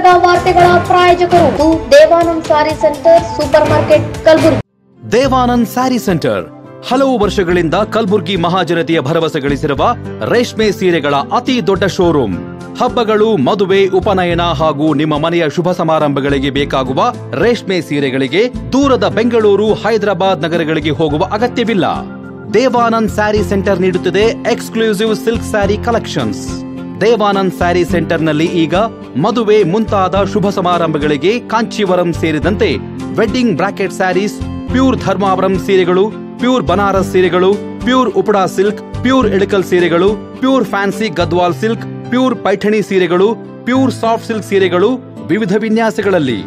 ಗುಲ್ಬರ್ಗಾ ವಾರ್ತೆಗಳ ಪ್ರಾಯೋಜಕರು Devanand sari centre super market Kalaburagi. Devanand sari centre ಹಲವು ವರ್ಷಗಳಿಂದ ಕಲಬುರಗಿ ಮಹಾಜನತೆಯ ಭರವಸೆ ಗಳಿಸಿರುವ ರೇಷ್ಮೆ ಸೀರೆಗಳ ಅತಿ ದೊಡ್ಡ ಶೋರೂಮ್. ಹಬ್ಬಗಳು, ಮದುವೆ, ಉಪನಯನ ಹಾಗೂ ನಿಮ್ಮ ಮನೆಯ ಶುಭ ಸಮಾರಂಭಗಳಿಗೆ ಬೇಕಾಗುವ ರೇಷ್ಮೆ ಸೀರೆಗಳಿಗೆ ದೂರದ ಬೆಂಗಳೂರು, ಹೈದರಾಬಾದ್ ನಗರಗಳಿಗೆ ಹೋಗುವ ಅಗತ್ಯವಿಲ್ಲ. ದೇವಾನಂದ್ ಸ್ಯಾರಿ ಸೆಂಟರ್ ನೀಡುತ್ತಿದೆ exclusive silk sari collections. Devanand sari ಸೆಂಟರ್ನಲ್ಲಿ ಈಗ ಮದುವೆ ಮುಂತಾದ ಶುಭ ಸಮಾರಂಭಗಳಿಗೆ ಕಾಂಚೀವರಂ ಸೇರಿದಂತೆ wedding brocade saris, pure Dharmavaram ಸೀರೆಗಳು, ಪ್ಯೂರ್ ಬನಾರಸ್ ಸೀರೆಗಳು, pure Uppada silk, pure Ilkal ಸೀರೆಗಳು, pure fancy Gadwal silk, pure Paithani ಸೀರೆಗಳು, ಪ್ಯೂರ್ ಸಾಫ್ಟ್ ಸಿಲ್ಕ್ ಸೀರೆಗಳು ವಿವಿಧ ವಿನ್ಯಾಸಗಳಲ್ಲಿ.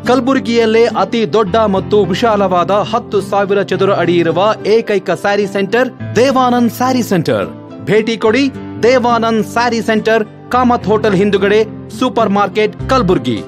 ಕಲಬುರಗಿಯಲ್ಲೇ ಅತಿ ದೊಡ್ಡ ಮತ್ತು ವಿಶಾಲವಾದ 10,000 ಚದುರ ಅಡಿ ಇರುವ ಏಕೈಕ ಸ್ಯಾರಿ ಸೆಂಟರ್ ದೇವಾನಂದ್ ಸ್ಯಾರಿ ಸೆಂಟರ್. ಭೇಟಿ ಕೊಡಿ. ದೇವಾನಂದ್ ಸ್ಯಾರಿ ಸೆಂಟರ್, ಕಾಮತ್ ಹೋಟೆಲ್ ಹಿಂದುಗಡೆ, ಸೂಪರ್ ಮಾರ್ಕೆಟ್, ಕಲಬುರಗಿ.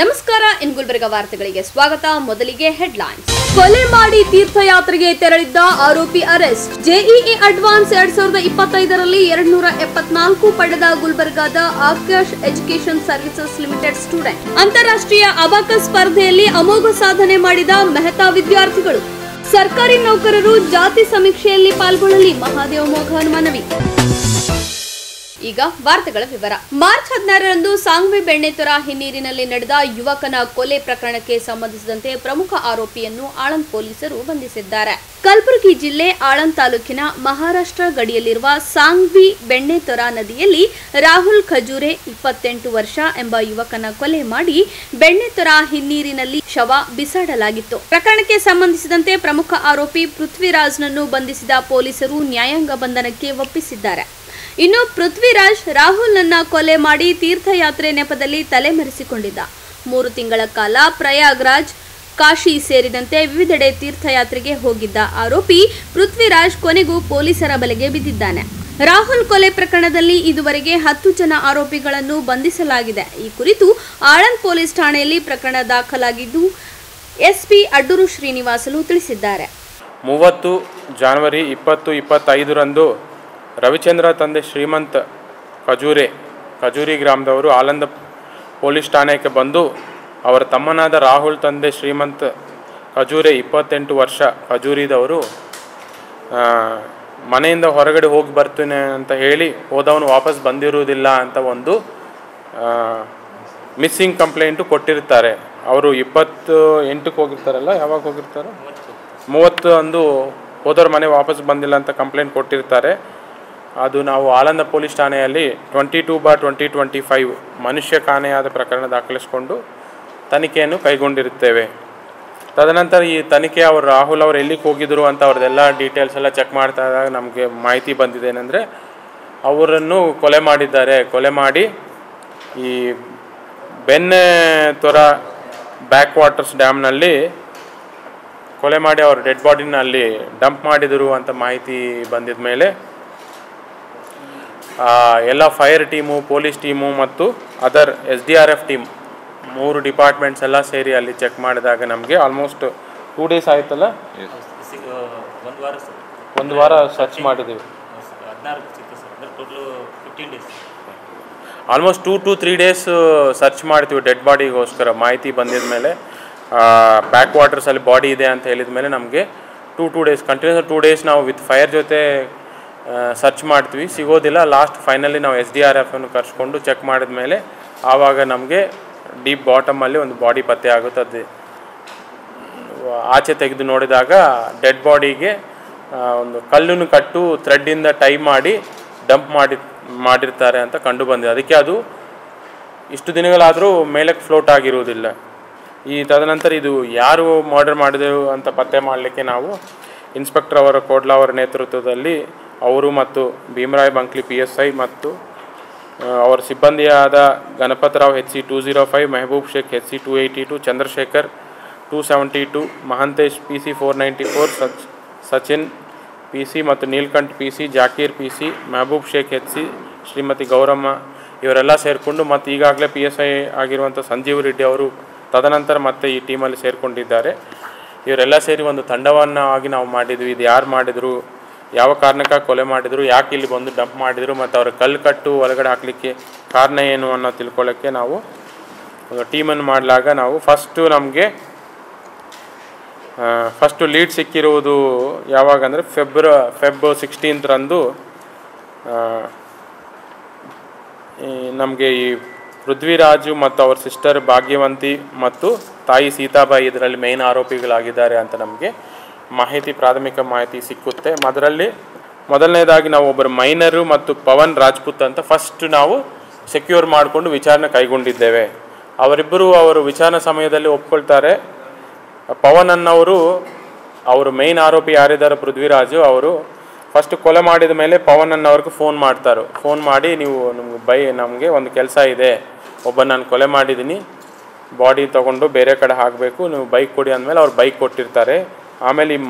ನಮಸ್ಕಾರ, ಇನ್ ಗುಲ್ಬರ್ಗಾ ವಾರ್ತೆಗಳಿಗೆ ಸ್ವಾಗತ. ಮೊದಲಿಗೆ ಹೆಡ್ಲೈನ್ಸ್. ಕೊಲೆ ಮಾಡಿ ತೀರ್ಥಯಾತ್ರೆಗೆ ತೆರಳಿದ್ದ ಆರೋಪಿ ಅರೆಸ್ಟ್. ಜೆಇಇ ಅಡ್ವಾನ್ಸ್ 2025ರಲ್ಲಿ 274 ಪಡೆದ ಗುಲ್ಬರ್ಗಾದ Aakash education services limited student. ಅಂತಾರಾಷ್ಟ್ರೀಯ ಅಬಾಕಸ್ ಸ್ಪರ್ಧೆಯಲ್ಲಿ ಅಮೋಘ ಸಾಧನೆ ಮಾಡಿದ ಮೆಹತಾ ವಿದ್ಯಾರ್ಥಿಗಳು. ಸರ್ಕಾರಿ ನೌಕರರು ಜಾತಿ ಸಮೀಕ್ಷೆಯಲ್ಲಿ ಪಾಲ್ಗೊಳ್ಳಲಿ, ಮಹಾದೇವ ಮೋಹನ್ ಮನವಿ. ಈಗ ವಾರ್ತೆಗಳ ವಿವರ. ಮಾರ್ಚ್ 16ರಂದು ಸಾಂಗ್ವಿ ಬೆಣ್ಣೆತೊರ ಹಿನ್ನೀರಿನಲ್ಲಿ ನಡೆದ ಯುವಕನ ಕೊಲೆ ಪ್ರಕರಣಕ್ಕೆ ಸಂಬಂಧಿಸಿದಂತೆ ಪ್ರಮುಖ ಆರೋಪಿಯನ್ನು ಆಳಂದ್ ಪೊಲೀಸರು ಬಂಧಿಸಿದ್ದಾರೆ. ಕಲಬುರಗಿ ಜಿಲ್ಲೆ ಆಳಂದ್ ತಾಲೂಕಿನ ಮಹಾರಾಷ್ಟ್ರ ಗಡಿಯಲ್ಲಿರುವ ಸಾಂಗ್ವಿ ಬೆಣ್ಣೆತೊರ ನದಿಯಲ್ಲಿ ರಾಹುಲ್ ಖಜೂರೆ 28 ವರ್ಷ ಎಂಬ ಯುವಕನ ಕೊಲೆ ಮಾಡಿ ಬೆಣ್ಣೆತೊರ ಹಿನ್ನೀರಿನಲ್ಲಿ ಶವ ಬಿಸಾಡಲಾಗಿತ್ತು. ಪ್ರಕರಣಕ್ಕೆ ಸಂಬಂಧಿಸಿದಂತೆ ಪ್ರಮುಖ ಆರೋಪಿ ಪೃಥ್ವಿರಾಜ್ನನ್ನು ಬಂಧಿಸಿದ ಪೊಲೀಸರು ನ್ಯಾಯಾಂಗ ಬಂಧನಕ್ಕೆ ಒಪ್ಪಿಸಿದ್ದಾರೆ. ಇನ್ನು ಪೃಥ್ವಿರಾಜ್ ರಾಹುಲ್ನನ್ನ ಕೊಲೆ ಮಾಡಿ ತೀರ್ಥಯಾತ್ರೆ ನೆಪದಲ್ಲಿ ತಲೆಮರೆಸಿಕೊಂಡಿದ್ದ. 3 ತಿಂಗಳ ಕಾಲ ಪ್ರಯಾಗ್ರಾಜ್, ಕಾಶಿ ಸೇರಿದಂತೆ ವಿವಿಧೆಡೆ ತೀರ್ಥಯಾತ್ರೆಗೆ ಹೋಗಿದ್ದ ಆರೋಪಿ ಪೃಥ್ವಿರಾಜ್ ಕೊನೆಗೂ ಪೊಲೀಸರ ಬಲೆಗೆ ಬಿದ್ದಿದ್ದಾನೆ. ರಾಹುಲ್ ಕೊಲೆ ಪ್ರಕರಣದಲ್ಲಿ ಇದುವರೆಗೆ 10 ಜನ ಆರೋಪಿಗಳನ್ನು ಬಂಧಿಸಲಾಗಿದೆ. ಈ ಕುರಿತು ಆಳಂದ್ ಪೊಲೀಸ್ ಠಾಣೆಯಲ್ಲಿ ಪ್ರಕರಣ ದಾಖಲಾಗಿದ್ದು ಎಸ್ಪಿ ಅಡ್ಡೂರು ಶ್ರೀನಿವಾಸಲು ತಿಳಿಸಿದ್ದಾರೆ. 30 ಜನವರಿ 2025ರಂದು ರವಿಚಂದ್ರ ತಂದೆ ಶ್ರೀಮಂತ್ ಖಜೂರಿ ಗ್ರಾಮದವರು ಆಳಂದ ಪೊಲೀಸ್ ಠಾಣೆಗೆ ಬಂದು ಅವರ ತಮ್ಮನಾದ ರಾಹುಲ್ ತಂದೆ ಶ್ರೀಮಂತ್ ಖಜೂರೆ 28 ವರ್ಷ ಖಜೂರಿದವರು ಮನೆಯಿಂದ ಹೊರಗಡೆ ಹೋಗಿ ಬರ್ತೀನಿ ಅಂತ ಹೇಳಿ ಹೋದವನು ವಾಪಸ್ ಬಂದಿರುವುದಿಲ್ಲ ಅಂತ ಒಂದು ಮಿಸ್ಸಿಂಗ್ ಕಂಪ್ಲೇಂಟು ಕೊಟ್ಟಿರ್ತಾರೆ. ಅವರು 28ಕ್ಕೆ ಹೋಗಿರ್ತಾರಲ್ಲ, ಯಾವಾಗ ಹೋಗಿರ್ತಾರೆ, 30 ಅಂದು ಹೋದವ್ರ ಮನೆ ವಾಪಸ್ ಬಂದಿಲ್ಲ ಅಂತ ಕಂಪ್ಲೇಂಟ್ ಕೊಟ್ಟಿರ್ತಾರೆ. ಅದು ನಾವು ಆಳಂದ ಪೊಲೀಸ್ ಠಾಣೆಯಲ್ಲಿ 22/2025 ಮನುಷ್ಯ ಕಾಣೆಯಾದ ಪ್ರಕರಣ ದಾಖಲಿಸಿಕೊಂಡು ತನಿಖೆಯನ್ನು ಕೈಗೊಂಡಿರುತ್ತೇವೆ. ತದನಂತರ ಈ ತನಿಖೆ ಅವರು ರಾಹುಲ್ ಅವರು ಎಲ್ಲಿಗೆ ಹೋಗಿದ್ರು ಅಂತ ಅವ್ರದ್ದೆಲ್ಲ ಡೀಟೇಲ್ಸ್ ಎಲ್ಲ ಚೆಕ್ ಮಾಡ್ತಾ ಇದ್ದಾಗ ನಮಗೆ ಮಾಹಿತಿ ಬಂದಿದೆ ಏನಂದರೆ ಅವರನ್ನು ಕೊಲೆ ಮಾಡಿದ್ದಾರೆ. ಕೊಲೆ ಮಾಡಿ ಈ ಬೆಣ್ಣೆತೊರ ಬ್ಯಾಕ್ ವಾಟರ್ಸ್ ಡ್ಯಾಮ್ನಲ್ಲಿ ಕೊಲೆ ಮಾಡಿ ಅವ್ರ ಡೆಡ್ ಬಾಡಿನ ಅಲ್ಲಿ ಡಂಪ್ ಮಾಡಿದರು ಅಂತ ಮಾಹಿತಿ ಬಂದಿದ ಮೇಲೆ ಎಲ್ಲ ಫೈರ್ ಟೀಮು, ಪೊಲೀಸ್ ಟೀಮು ಮತ್ತು ಅದರ್ SDRF ಟೀಮ್ 3 ಡಿಪಾರ್ಟ್ಮೆಂಟ್ಸ್ ಎಲ್ಲ ಸೇರಿ ಅಲ್ಲಿ ಚೆಕ್ ಮಾಡಿದಾಗ ನಮಗೆ ಆಲ್ಮೋಸ್ಟ್ 2 ಡೇಸ್ ಆಯ್ತಲ್ಲ, ಒಂದು ವಾರ ಸರ್ಚ್ ಮಾಡಿದ್ದೀವಿ. ಆಲ್ಮೋಸ್ಟ್ 2 to 3 ಡೇಸ್ ಸರ್ಚ್ ಮಾಡ್ತೀವಿ ಡೆಡ್ ಬಾಡಿಗೋಸ್ಕರ. ಮಾಹಿತಿ ಬಂದಿದ ಮೇಲೆ ಬ್ಯಾಕ್ ವಾಟರ್ಸಲ್ಲಿ ಬಾಡಿ ಇದೆ ಅಂತ ಹೇಳಿದ ಮೇಲೆ ನಮಗೆ 2 ಡೇಸ್ ಕಂಟಿನ್ಯೂಸ್ 2 ಡೇಸ್ ನಾವು ವಿತ್ ಫೈರ್ ಜೊತೆ ಸರ್ಚ್ ಮಾಡ್ತೀವಿ. ಸಿಗೋದಿಲ್ಲ. ಲಾಸ್ಟ್ ಫೈನಲಿ ನಾವು SDRFನ್ನು ಕರೆಸ್ಕೊಂಡು ಚೆಕ್ ಮಾಡಿದ ಮೇಲೆ ಆವಾಗ ನಮಗೆ ಡೀಪ್ ಬಾಟಮಲ್ಲಿ ಒಂದು ಬಾಡಿ ಪತ್ತೆ ಆಗುತ್ತದೆ. ಆಚೆ ತೆಗೆದು ನೋಡಿದಾಗ ಡೆಡ್ ಬಾಡಿಗೆ ಒಂದು ಕಲ್ಲನ್ನು ಕಟ್ಟು ಥ್ರೆಡ್ಡಿಂದ ಟೈ ಮಾಡಿ ಡಂಪ್ ಮಾಡಿರ್ತಾರೆ ಅಂತ ಕಂಡು ಬಂದಿದೆ. ಅದಕ್ಕೆ ಅದು ಇಷ್ಟು ದಿನಗಳಾದರೂ ಮೇಲಕ್ಕೆ ಫ್ಲೋಟ್ ಆಗಿರುವುದಿಲ್ಲ. ಈ ತದನಂತರ ಇದು ಯಾರು ಮರ್ಡರ್ ಮಾಡಿದೆವು ಅಂತ ಪತ್ತೆ ಮಾಡಲಿಕ್ಕೆ ನಾವು ಇನ್ಸ್ಪೆಕ್ಟರ್ ಅವರ ಕೋಡ್ಲಾ ಅವರ ನೇತೃತ್ವದಲ್ಲಿ ಅವರು ಮತ್ತು ಭೀಮರಾಯ್ ಬಂಕ್ಲಿ PSI ಮತ್ತು ಅವರ ಸಿಬ್ಬಂದಿಯಾದ Ganapatrao HC 205, Mehboob Sheikh HC 282, Chandrashekhar 272, Mahantesh PC 494, Sachin PC ಮತ್ತು Neelkanth PC, Zakir PC, Mehboob Sheikh HC, Shrimati Gowramma ಇವರೆಲ್ಲ ಸೇರಿಕೊಂಡು ಮತ್ತು ಈಗಾಗಲೇ PSI ಆಗಿರುವಂಥ ಸಂಜೀವ್ ರೆಡ್ಡಿ ಅವರು ತದನಂತರ ಮತ್ತೆ ಈ ಟೀಮಲ್ಲಿ ಸೇರಿಕೊಂಡಿದ್ದಾರೆ. ಇವರೆಲ್ಲ ಸೇರಿ ಒಂದು ತಂಡವನ್ನು ಆಗಿ ನಾವು ಮಾಡಿದ್ವಿ. ಇದು ಯಾರು ಮಾಡಿದರು, ಯಾವ ಕಾರಣಕ್ಕಾಗಿ ಕೊಲೆ ಮಾಡಿದರು, ಯಾಕೆ ಇಲ್ಲಿ ಬಂದು ಡಂಪ್ ಮಾಡಿದರು ಮತ್ತು ಅವ್ರ ಕಲ್ಲು ಕಟ್ಟು ಒಳಗಡೆ ಹಾಕಲಿಕ್ಕೆ ಕಾರಣ ಏನು ಅನ್ನೋ ತಿಳ್ಕೊಳ್ಳೋಕ್ಕೆ ನಾವು ಒಂದು ಟೀಮನ್ನು ಮಾಡಲಾಗ ನಾವು ಫಸ್ಟು ಲೀಡ್ ಸಿಕ್ಕಿರುವುದು ಯಾವಾಗ ಅಂದರೆ ಫೆಬ್ 16ರಂದು ನಮಗೆ ಈ ಪೃಥ್ವಿರಾಜು ಮತ್ತು ಅವ್ರ ಸಿಸ್ಟರ್ ಭಾಗ್ಯವಂತಿ ಮತ್ತು ತಾಯಿ ಸೀತಾಬಾಯಿ ಇದರಲ್ಲಿ ಮೇನ್ ಆರೋಪಿಗಳಾಗಿದ್ದಾರೆ ಅಂತ ನಮಗೆ ಪ್ರಾಥಮಿಕ ಮಾಹಿತಿ ಸಿಕ್ಕುತ್ತೆ. ಅದರಲ್ಲಿ ಮೊದಲನೇದಾಗಿ ನಾವು ಒಬ್ಬರು ಮೈನರು ಮತ್ತು ಪವನ್ ರಾಜ್ಪೂತ್ ಅಂತ ಫಸ್ಟ್ ನಾವು ಸೆಕ್ಯೂರ್ ಮಾಡಿಕೊಂಡು ವಿಚಾರಣೆ ಕೈಗೊಂಡಿದ್ದೇವೆ. ಅವರು ವಿಚಾರಣೆ ಸಮಯದಲ್ಲಿ ಒಪ್ಕೊಳ್ತಾರೆ. ಪವನ್ ಅನ್ನೋರು ಅವರು ಮೇನ್ ಆರೋಪಿ ಯಾರಿದ್ದಾರೆ ಪೃಥ್ವಿರಾಜು ಅವರು ಫಸ್ಟ್ ಕೊಲೆ ಮಾಡಿದ ಮೇಲೆ ಪವನ್ ಅನ್ನೋರ್ಗೆ ಫೋನ್ ಮಾಡಿ ನೀವು ನಮಗೆ ಒಂದು ಕೆಲಸ ಇದೆ, ನಾನು ಕೊಲೆ ಮಾಡಿದ್ದೀನಿ, ಬಾಡಿ ತೊಗೊಂಡು ಬೇರೆ ಕಡೆ ಹಾಕಬೇಕು, ನೀವು ಬೈಕ್ ಕೊಡಿ ಅಂದಮೇಲೆ ಅವ್ರು ಬೈಕ್ ಕೊಟ್ಟಿರ್ತಾರೆ. ಆಮೇಲೆ ಈ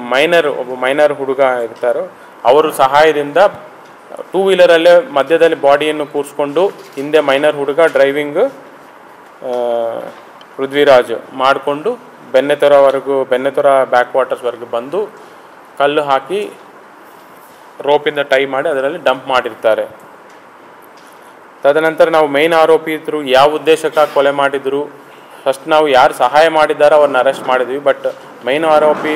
ಒಬ್ಬ ಮೈನರ್ ಹುಡುಗ ಇರ್ತಾರೋ ಅವ್ರ ಸಹಾಯದಿಂದ 2 ವೀಲರಲ್ಲೇ ಮಧ್ಯದಲ್ಲಿ ಬಾಡಿಯನ್ನು ಕೂರಿಸ್ಕೊಂಡು ಹಿಂದೆ ಮೈನರ್ ಹುಡುಗ ಡ್ರೈವಿಂಗ್ ಪೃಥ್ವಿರಾಜ್ ಮಾಡಿಕೊಂಡು ಬೆನ್ನೆತೊರ ಬ್ಯಾಕ್ ವಾಟರ್ಸ್ವರೆಗೂ ಬಂದು ಕಲ್ಲು ಹಾಕಿ ರೋಪಿಂದ ಟೈ ಮಾಡಿ ಅದರಲ್ಲಿ ಡಂಪ್ ಮಾಡಿರ್ತಾರೆ. ತದನಂತರ ನಾವು ಮೇನ್ ಆರೋಪಿ ಇದ್ರು ಯಾವ ಉದ್ದೇಶಕ್ಕಾಗಿ ಕೊಲೆ ಮಾಡಿದ್ರು, ಫಸ್ಟ್ ನಾವು ಯಾರು ಸಹಾಯ ಮಾಡಿದ್ದಾರೋ ಅವ್ರನ್ನ ಅರೆಸ್ಟ್ ಮಾಡಿದ್ವಿ. ಬಟ್ ಮೇನ್ ಆರೋಪಿ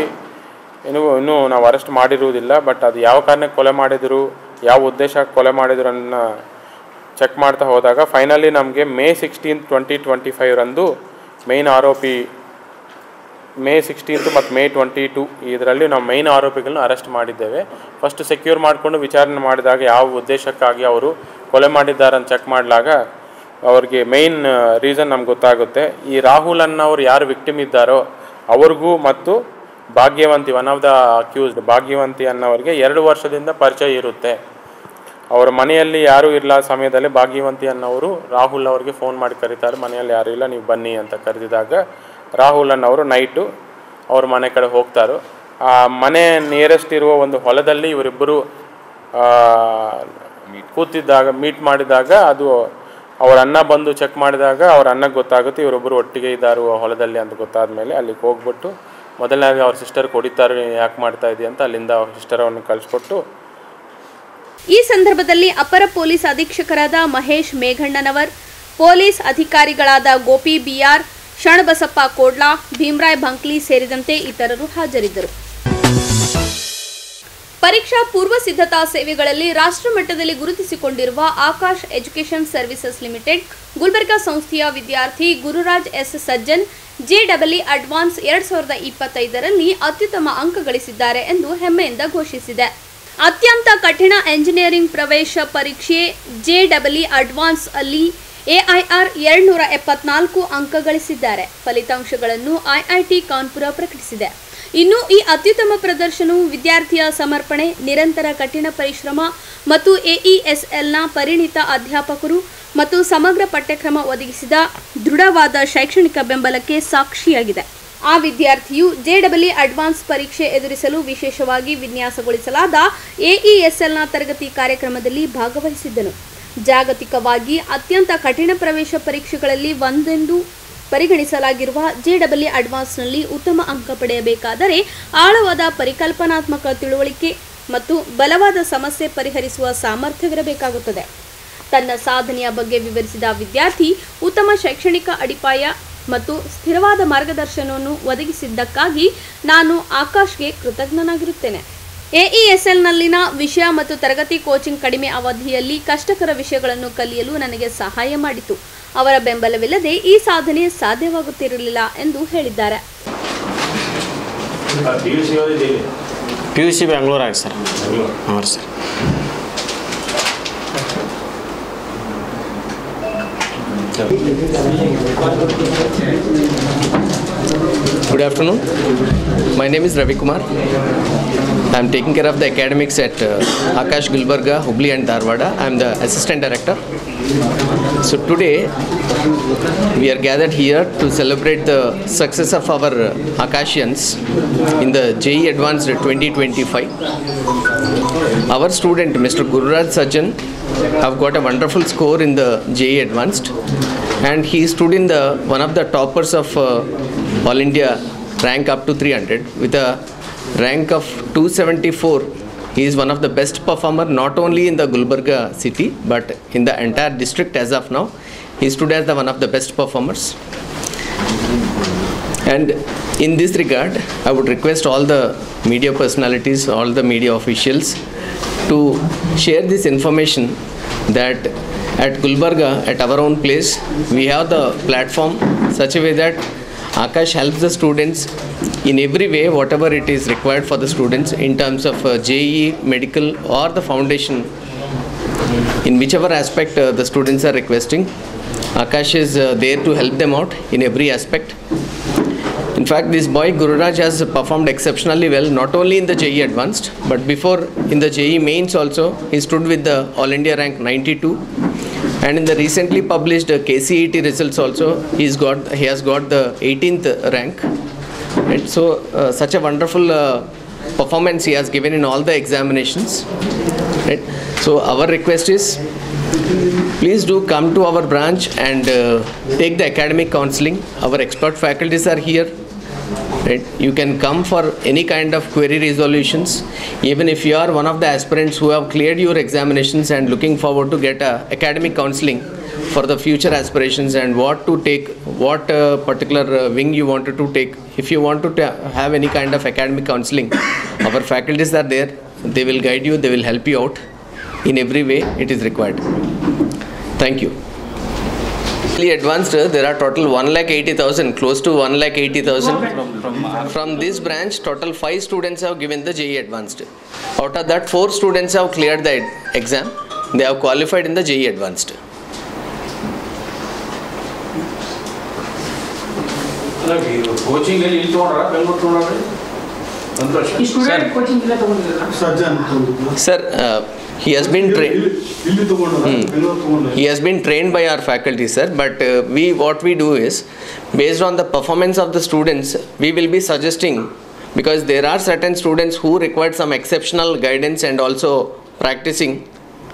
ಇನ್ನೂ ನಾವು ಅರೆಸ್ಟ್ ಮಾಡಿರುವುದಿಲ್ಲ. ಬಟ್ ಅದು ಯಾವ ಕಾರಣಕ್ಕೆ ಕೊಲೆ ಮಾಡಿದರು, ಯಾವ ಉದ್ದೇಶಕ್ಕೆ ಕೊಲೆ ಮಾಡಿದ್ರು ಅನ್ನೋ ಚೆಕ್ ಮಾಡ್ತಾ ಹೋದಾಗ ಫೈನಲಿ ನಮಗೆ May 16, 2025 ಮೇನ್ ಆರೋಪಿ May 16 ಮತ್ತು May 22 ಇದರಲ್ಲಿ ನಾವು ಮೇನ್ ಆರೋಪಿಗಳನ್ನ ಅರೆಸ್ಟ್ ಮಾಡಿದ್ದೇವೆ. ಫಸ್ಟ್ ಸೆಕ್ಯೂರ್ ಮಾಡಿಕೊಂಡು ವಿಚಾರಣೆ ಮಾಡಿದಾಗ ಯಾವ ಉದ್ದೇಶಕ್ಕಾಗಿ ಅವರು ಕೊಲೆ ಮಾಡಿದ್ದಾರೆ ಅಂತ ಚೆಕ್ ಮಾಡಲಾಗ ಅವ್ರಿಗೆ ಮೇನ್ ರೀಸನ್ ನಮ್ಗೆ ಗೊತ್ತಾಗುತ್ತೆ. ಈ ರಾಹುಲ್ ಅನ್ನೋರು ಯಾರು ವಿಕ್ಟಿಮ್ ಇದ್ದಾರೋ ಅವ್ರಿಗೂ ಮತ್ತು ಭಾಗ್ಯವಂತಿ ಒನ್ ಆಫ್ ದ ಅಕ್ಯೂಸ್ಡ್ ಭಾಗ್ಯವಂತಿ ಅನ್ನೋರಿಗೆ 2 ವರ್ಷದಿಂದ ಪರಿಚಯ ಇರುತ್ತೆ. ಅವರ ಮನೆಯಲ್ಲಿ ಯಾರೂ ಇರಲ್ಲ ಸಮಯದಲ್ಲಿ ಭಾಗ್ಯವಂತಿ ಅನ್ನೋರು ರಾಹುಲ್ ಅವ್ರಿಗೆ ಫೋನ್ ಮಾಡಿ ಕರೀತಾರೆ, ಮನೆಯಲ್ಲಿ ಯಾರೂ ಇಲ್ಲ ನೀವು ಬನ್ನಿ ಅಂತ ಕರೆದಿದಾಗ ರಾಹುಲ್ ಅನ್ನೋರು ನೈಟು ಅವ್ರ ಮನೆ ಕಡೆ ಹೋಗ್ತಾರೋ. ಆ ಮನೆ ನಿಯರೆಸ್ಟ್ ಇರುವ ಒಂದು ಹೊಲದಲ್ಲಿ ಇವರಿಬ್ಬರು ಮೀಟ್ ಮಾಡಿದಾಗ ಅದು ಅವ್ರ ಅಣ್ಣ ಬಂದು ಚೆಕ್ ಮಾಡಿದಾಗ ಅವ್ರ ಅಣ್ಣಗೆ ಗೊತ್ತಾಗುತ್ತೆ ಇವರೊಬ್ಬರು ಒಟ್ಟಿಗೆ ಇದ್ದಾರು ಹೊಲದಲ್ಲಿ ಅಂತ ಗೊತ್ತಾದ ಮೇಲೆ ಅಲ್ಲಿಗೆ ಹೋಗ್ಬಿಟ್ಟು ಮೊದಲನೇದಾಗಿ ಅವ್ರ ಸಿಸ್ಟರ್ ಹೊಡಿತಾರೆ, ಯಾಕೆ ಮಾಡ್ತಾ ಇದೆಯಾ ಅಂತ ಅಲ್ಲಿಂದ ಅವ್ರ ಸಿಸ್ಟರನ್ನು ಕಳಿಸ್ಕೊಟ್ಟು. ಈ ಸಂದರ್ಭದಲ್ಲಿ ಅಪರ ಪೊಲೀಸ್ ಅಧೀಕ್ಷಕರಾದ ಮಹೇಶ್ ಮೇಘಣ್ಣನವರ್, ಪೊಲೀಸ್ ಅಧಿಕಾರಿಗಳಾದ ಗೋಪಿ ಬಿಆರ್, ಶರಣಬಸಪ್ಪ ಕೋಡ್ಲಾ, ಭೀಮರಾಯ್ ಬಂಕ್ಲಿ ಸೇರಿದಂತೆ ಇತರರು ಹಾಜರಿದ್ದರು. ಪರೀಕ್ಷಾ ಪೂರ್ವ ಸಿದ್ಧತಾ ಸೇವೆಗಳಲ್ಲಿ ರಾಷ್ಟ್ರಮಟ್ಟದಲ್ಲಿ ಗುರುತಿಸಿಕೊಂಡಿರುವ Aakash education services limited Gulbarga ಸಂಸ್ಥೆಯ ವಿದ್ಯಾರ್ಥಿ Gururaj S Sajjan JEE advance 2025ರಲ್ಲಿ ಅತ್ಯುತ್ತಮ ಅಂಕ ಗಳಿಸಿದ್ದಾರೆ ಎಂದು ಹೆಮ್ಮೆಯಿಂದ ಘೋಷಿಸಿದೆ. ಅತ್ಯಂತ ಕಠಿಣ ಎಂಜಿನಿಯರಿಂಗ್ ಪ್ರವೇಶ ಪರೀಕ್ಷೆ JEE ಅಡ್ವಾನ್ಸ್ ಅಲ್ಲಿ AIR 274 ಅಂಕ ಗಳಿಸಿದ್ದಾರೆ. ಫಲಿತಾಂಶಗಳನ್ನು IIT ಕಾನ್ಪುರ ಪ್ರಕಟಿಸಿದೆ. ಇನ್ನು ಈ ಅತ್ಯುತ್ತಮ ಪ್ರದರ್ಶನವು ವಿದ್ಯಾರ್ಥಿಯ ಸಮರ್ಪಣೆ, ನಿರಂತರ ಕಠಿಣ ಪರಿಶ್ರಮ ಮತ್ತು AESLನ ಪರಿಣಿತ ಅಧ್ಯಾಪಕರು ಮತ್ತು ಸಮಗ್ರ ಪಠ್ಯಕ್ರಮ ಒದಗಿಸಿದ ದೃಢವಾದ ಶೈಕ್ಷಣಿಕ ಬೆಂಬಲಕ್ಕೆ ಸಾಕ್ಷಿಯಾಗಿದೆ. ಆ ವಿದ್ಯಾರ್ಥಿಯು JEE ಅಡ್ವಾನ್ಸ್ ಪರೀಕ್ಷೆ ಎದುರಿಸಲು ವಿಶೇಷವಾಗಿ ವಿನ್ಯಾಸಗೊಳಿಸಲಾದ AESLನ ತರಗತಿ ಕಾರ್ಯಕ್ರಮದಲ್ಲಿ ಭಾಗವಹಿಸಿದ್ದನು. ಜಾಗತಿಕವಾಗಿ ಅತ್ಯಂತ ಕಠಿಣ ಪ್ರವೇಶ ಪರೀಕ್ಷೆಗಳಲ್ಲಿ ಒಂದೆಂದು ಪರಿಗಣಿಸಲಾಗಿರುವ JEE ಅಡ್ವಾನ್ಸ್ನಲ್ಲಿ ಉತ್ತಮ ಅಂಕ ಪಡೆಯಬೇಕಾದರೆ ಆಳವಾದ ಪರಿಕಲ್ಪನಾತ್ಮಕ ತಿಳುವಳಿಕೆ ಮತ್ತು ಬಲವಾದ ಸಮಸ್ಯೆ ಪರಿಹರಿಸುವ ಸಾಮರ್ಥ್ಯವಿರಬೇಕಾಗುತ್ತದೆ. ತನ್ನ ಸಾಧನೆಯ ಬಗ್ಗೆ ವಿವರಿಸಿದ ವಿದ್ಯಾರ್ಥಿ ಉತ್ತಮ ಶೈಕ್ಷಣಿಕ ಅಡಿಪಾಯ ಮತ್ತು ಸ್ಥಿರವಾದ ಮಾರ್ಗದರ್ಶನವನ್ನು ಒದಗಿಸಿದ್ದಕ್ಕಾಗಿ ನಾನು ಆಕಾಶ್ಗೆ ಕೃತಜ್ಞನಾಗಿರುತ್ತೇನೆ. AESLನಲ್ಲಿನ ವಿಷಯ ಮತ್ತು ತರಗತಿ ಕೋಚಿಂಗ್ ಕಡಿಮೆ ಅವಧಿಯಲ್ಲಿ ಕಷ್ಟಕರ ವಿಷಯಗಳನ್ನು ಕಲಿಯಲು ನನಗೆ ಸಹಾಯ ಮಾಡಿತು. ಅವರ ಬೆಂಬಲವಿಲ್ಲದೆ ಈ ಸಾಧನೆ ಸಾಧ್ಯವಾಗುತ್ತಿರಲಿಲ್ಲ ಎಂದು ಹೇಳಿದ್ದಾರೆ. PUC ಬೆಂಗಳೂರು ಆಗಿ ಸರ್. ಹಾಂ sir. Good afternoon. My name is Ravi Kumar. I am taking care of the academics at Akash Gulbarga, Hubli and Dharwada. I am the assistant director. So today we are gathered here to celebrate the success of our Akashians in the JEE Advanced 2025. Our student Mr. Gururaj Sajjan have got a wonderful score in the JEE Advanced, and he stood in the one of the toppers of All India rank up to 300 with a rank of 274. He is one of the best performer not only in the Gulbarga city but in the entire district as of now. He stood as one of the best performers. And in this regard, I would request all the media personalities, all the media officials to share this information that at Gulbarga, at our own place, we have the platform such a way that Akash helps the students in every way, whatever it is required for the students in terms of JEE, medical or the foundation, in whichever aspect the students are requesting. Akash is there to help them out in every aspect. In fact, this boy Gururaj has performed exceptionally well, not only in the JEE Advanced, but before in the JEE Mains also, he stood with the All India rank 92. And in the recently published KCET results also, he has got the 18th rank. Right? So, such a wonderful performance he has given in all the examinations. Right? So, our request is, please do come to our branch and take the academic counseling. Our expert faculties are here. Right? You can come for any kind of query resolutions. Even if you are one of the aspirants who have cleared your examinations and looking forward to get academic counseling for the future aspirations and what to take, what particular wing you wanted to take. If you want to have any kind of academic counseling, our faculties are there. They will guide you, they will help you out in every way it is required. Thank you. Advanced, there are total 1,80,000, close to 1,80,000. From this branch, total 5 students have given the JEE Advanced. Out of that, 4 students have cleared the exam. They have qualified in the JEE Advanced. Sir, he has been trained by our faculty, sir, but what we do is, based on the performance of the students, we will be suggesting, because there are certain students who require some exceptional guidance and also practicing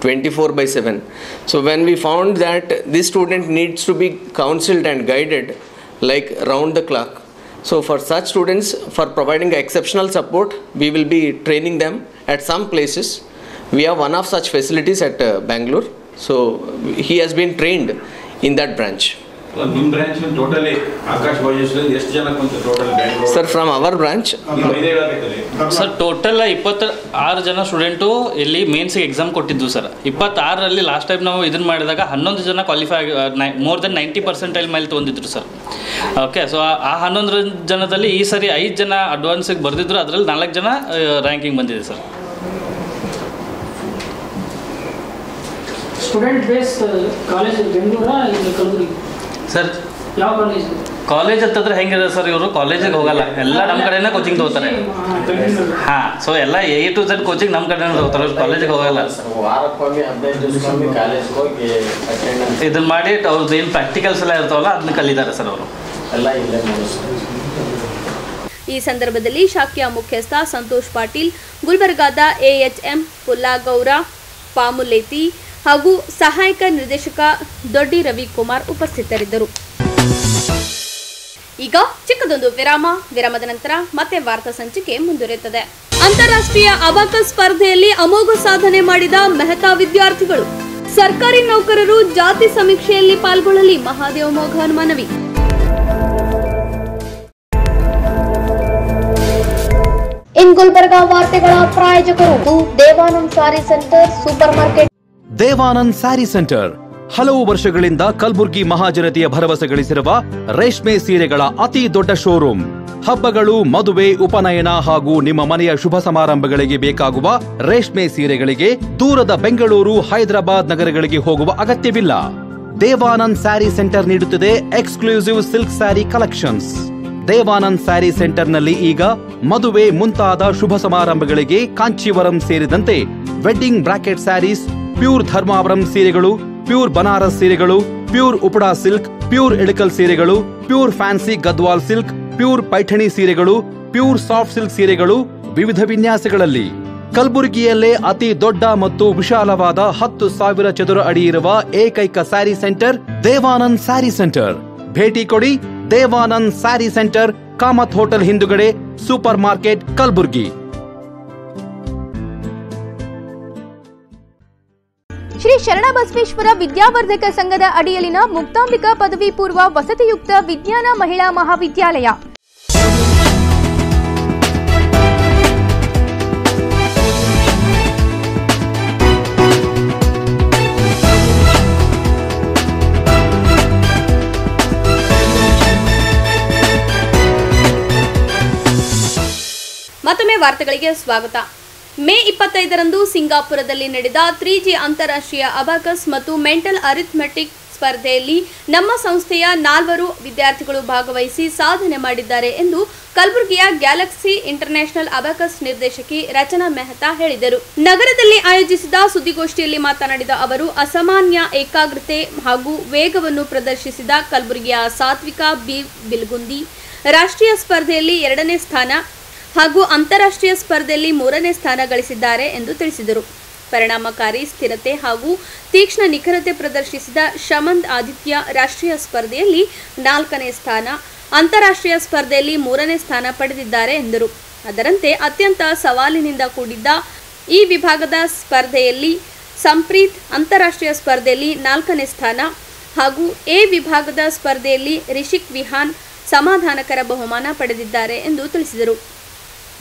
24/7. So when we found that this student needs to be counseled and guided like round the clock, so for such students, for providing exceptional support, we will be training them at some places. We have one of such facilities at Bangalore. So he has been trained in that branch. Sir, from our branch, sir total 26 ಜನ student ಇಲ್ಲಿ ಮೇನ್ಸ್ಗೆ exam ಕೊಟ್ಟಿದ್ದು sir. 26ರಲ್ಲಿ last time ನಾವು ಇದನ್ನು ಮಾಡಿದಾಗ 11 ಜನ qualify more than 90% ಮೇಲೆ ತೊಗೊಂಡಿದ್ರು sir. Okay, so ಆ 11 ಜನದಲ್ಲಿ ಈ ಸರಿ 5 ಜನ ಅಡ್ವಾನ್ಸಿಗೆ ಬರೆದಿದ್ರು, ಅದರಲ್ಲಿ 4 ಜನ ರ್ಯಾಂಕಿಂಗ್ ಬಂದಿದೆ ಸರ್. ಸ್ಟೂಡೆಂಟ್ ಬೇಸ್ ಕಾಲೇಜ್ ಬೆಂಗಳೂರಾ ಇಲ್ಲಿ ಕಲಬುರಗಿ ಸರ್? ಯಾವ ಕಾಲೇಜ್? ಕಾಲೇಜ್ ಅಂತಂದ್ರೆ ಹೆಂಗಿದೆ ಸರ್, ಇವರು ಕಾಲೇಜಿಗೆ ಹೋಗಲ್ಲ, ಎಲ್ಲ ನಮ್ಮ ಕಡೆನೇ ಕೋಚಿಂಗ್ ತಗೋತಾರೆ. ಹಾಂ, ಸೊ ಎಲ್ಲ A to Z ಕೋಚಿಂಗ್ ನಮ್ಮ ಕಡೆನೇ ತಗೋತಾರೆ, ಕಾಲೇಜಿಗೆ ಹೋಗಲ್ಲ. ಇದನ್ನ ಮಾಡಿ ಅವ್ರದ್ದು ಏನು ಪ್ರಾಕ್ಟಿಕಲ್ಸ್ ಎಲ್ಲ ಇರ್ತಾವಲ್ಲ ಅದನ್ನ ಕಲಿತಾರೆ ಸರ್ ಅವರು. ಈ ಸಂದರ್ಭದಲ್ಲಿ ಶಾಖೆಯ ಮುಖ್ಯಸ್ಥ ಸಂತೋಷ್ ಪಾಟೀಲ್, ಗುಲ್ಬರ್ಗಾದ AHM ಪುಲ್ಲಾಗೌರ ಪಾಮುಲೇತಿ ಹಾಗೂ ಸಹಾಯಕ ನಿರ್ದೇಶಕ ದೊಡ್ಡಿ ರವಿಕುಮಾರ್ ಉಪಸ್ಥಿತರಿದ್ದರು. ಈಗ ಚಿಕ್ಕದೊಂದು ವಿರಾಮದ ನಂತರ ಮತ್ತೆ ವಾರ್ತಾ ಸಂಚಿಕೆ ಮುಂದುವರಿಯುತ್ತದೆ. ಅಂತಾರಾಷ್ಟ್ರೀಯ ಅಬಾಕಸ್ ಸ್ಪರ್ಧೆಯಲ್ಲಿ ಅಮೋಘ ಸಾಧನೆ ಮಾಡಿದ ಮೆಹತಾ ವಿದ್ಯಾರ್ಥಿಗಳು. ಸರ್ಕಾರಿ ನೌಕರರು ಜಾತಿ ಸಮೀಕ್ಷೆಯಲ್ಲಿ ಪಾಲ್ಗೊಳ್ಳಲಿ, ಮಹಾದೇವ ಮೋಹನ್ ಮನವಿ. ಇನ್ ಗುಲ್ಬರ್ಗಾ ವಾರ್ತೆಗಳ ಪ್ರಾಯೋಜಕರು Devanand sari centre super market. Devanand sari centre ಹಲವು ವರ್ಷಗಳಿಂದ ಕಲ್ಬುರ್ಗಿ ಮಹಾಜನತೆಯ ಭರವಸೆ ಗಳಿಸಿರುವ ರೇಷ್ಮೆ ಸೀರೆಗಳ ಅತಿ ದೊಡ್ಡ ಶೋರೂಮ್. ಹಬ್ಬಗಳು, ಮದುವೆ, ಉಪನಯನ ಹಾಗೂ ನಿಮ್ಮ ಮನೆಯ ಶುಭ ಸಮಾರಂಭಗಳಿಗೆ ಬೇಕಾಗುವ ರೇಷ್ಮೆ ಸೀರೆಗಳಿಗೆ ದೂರದ ಬೆಂಗಳೂರು, ಹೈದರಾಬಾದ್ ನಗರಗಳಿಗೆ ಹೋಗುವ ಅಗತ್ಯವಿಲ್ಲ. ದೇವಾನಂದ್ ಸ್ಯಾರಿ ಸೆಂಟರ್ ನೀಡುತ್ತಿದೆ exclusive silk sari collections. Devanand sari ಸೆಂಟರ್ನಲ್ಲಿ ಈಗ ಮದುವೆ ಮುಂತಾದ ಶುಭ ಸಮಾರಂಭಗಳಿಗೆ ಕಾಂಚೀವರಂ ಸೇರಿದಂತೆ wedding brocade saris, pure Dharmavaram ಸೀರೆಗಳು, ಪ್ಯೂರ್ ಬನಾರಸ್ ಸೀರೆಗಳು, pure Uppada silk, pure Ilkal ಸೀರೆಗಳು, pure fancy Gadwal silk, pure Paithani ಸೀರೆಗಳು, ಪ್ಯೂರ್ ಸಾಫ್ಟ್ ಸಿಲ್ಕ್ ಸೀರೆಗಳು ವಿವಿಧ ವಿನ್ಯಾಸಗಳಲ್ಲಿ. ಕಲಬುರಗಿಯಲ್ಲೇ ಅತಿ ದೊಡ್ಡ ಮತ್ತು ವಿಶಾಲವಾದ 10,000 ಚದುರ ಅಡಿ ಇರುವ ಏಕೈಕ ಸ್ಯಾರಿ ಸೆಂಟರ್ ದೇವಾನಂದ್ ಸ್ಯಾರಿ ಸೆಂಟರ್. ಭೇಟಿ ಕೊಡಿ ದೇವಾನಂದ್ ಸ್ಯಾರಿ ಸೆಂಟರ್, ಕಾಮತ್ ಹೋಟೆಲ್ ಹಿಂದುಗಡೆ, ಸೂಪರ್ ಮಾರ್ಕೆಟ್, ಕಲಬುರಗಿ. ಶ್ರೀ ಶರಣಬಸವೇಶ್ವರ ವಿದ್ಯಾವರ್ಧಕ ಸಂಘದ ಅಡಿಯಲ್ಲಿನ ಮುಕ್ತಾಂಬಿಕಾ ಪದವಿ ಪೂರ್ವ ವಸತಿಯುಕ್ತ ವಿಜ್ಞಾನ ಮಹಿಳಾ ಮಹಾವಿದ್ಯಾಲಯ. ಮತ್ತೊಮ್ಮೆ ವಾರ್ತೆಗಳಿಗೆ ಸ್ವಾಗತ. ಮೇ 25ರಂದು ಸಿಂಗಾಪುರದಲ್ಲಿ ನಡೆದ 3G ಅಂತಾರಾಷ್ಟ್ರೀಯ ಅಬಾಕಸ್ ಮತ್ತು ಮೆಂಟಲ್ ಅರಿಥಮೆಟಿಕ್ ಸ್ಪರ್ಧೆಯಲ್ಲಿ ನಮ್ಮ ಸಂಸ್ಥೆಯ 4 ವಿದ್ಯಾರ್ಥಿಗಳು ಭಾಗವಹಿಸಿ ಸಾಧನೆ ಮಾಡಿದ್ದಾರೆ ಎಂದು ಕಲಬುರಗಿಯ ಗ್ಯಾಲಕ್ಸಿ ಇಂಟರ್ನ್ಯಾಷನಲ್ ಅಬಾಕಸ್ ನಿರ್ದೇಶಕಿ ರಚನಾ ಮೆಹ್ತಾ ಹೇಳಿದರು. ನಗರದಲ್ಲಿ ಆಯೋಜಿಸಿದ ಸುದ್ದಿಗೋಷ್ಠಿಯಲ್ಲಿ ಮಾತನಾಡಿದ ಅವರು, ಅಸಾಮಾನ್ಯ ಏಕಾಗ್ರತೆ ಹಾಗೂ ವೇಗವನ್ನು ಪ್ರದರ್ಶಿಸಿದ ಕಲಬುರಗಿಯ ಸಾತ್ವಿಕಾ ಬಿ ಬಿಲ್ಗುಂದಿ ರಾಷ್ಟ್ರೀಯ ಸ್ಪರ್ಧೆಯಲ್ಲಿ 2ನೇ ಸ್ಥಾನ ಹಾಗೂ ಅಂತಾರಾಷ್ಟ್ರೀಯ ಸ್ಪರ್ಧೆಯಲ್ಲಿ 3ನೇ ಸ್ಥಾನ ಗಳಿಸಿದ್ದಾರೆ ಎಂದು ತಿಳಿಸಿದರು. ಪರಿಣಾಮಕಾರಿ ಸ್ಥಿರತೆ ಹಾಗೂ ತೀಕ್ಷ್ಣ ನಿಖರತೆ ಪ್ರದರ್ಶಿಸಿದ ಶಮಂದ್ ಆದಿತ್ಯ ರಾಷ್ಟ್ರೀಯ ಸ್ಪರ್ಧೆಯಲ್ಲಿ 4ನೇ ಸ್ಥಾನ, ಅಂತಾರಾಷ್ಟ್ರೀಯ ಸ್ಪರ್ಧೆಯಲ್ಲಿ 3ನೇ ಸ್ಥಾನ ಪಡೆದಿದ್ದಾರೆ ಎಂದರು. ಅದರಂತೆ ಅತ್ಯಂತ ಸವಾಲಿನಿಂದ ಕೂಡಿದ್ದ ಈ ವಿಭಾಗದ ಸ್ಪರ್ಧೆಯಲ್ಲಿ ಸಂಪ್ರೀತ್ ಅಂತಾರಾಷ್ಟ್ರೀಯ ಸ್ಪರ್ಧೆಯಲ್ಲಿ 4ನೇ ಸ್ಥಾನ ಹಾಗೂ ಎ ವಿಭಾಗದ ಸ್ಪರ್ಧೆಯಲ್ಲಿ ರಿಷಿಕ್ ವಿಹಾನ್ ಸಮಾಧಾನಕರ ಬಹುಮಾನ ಪಡೆದಿದ್ದಾರೆ ಎಂದು ತಿಳಿಸಿದರು.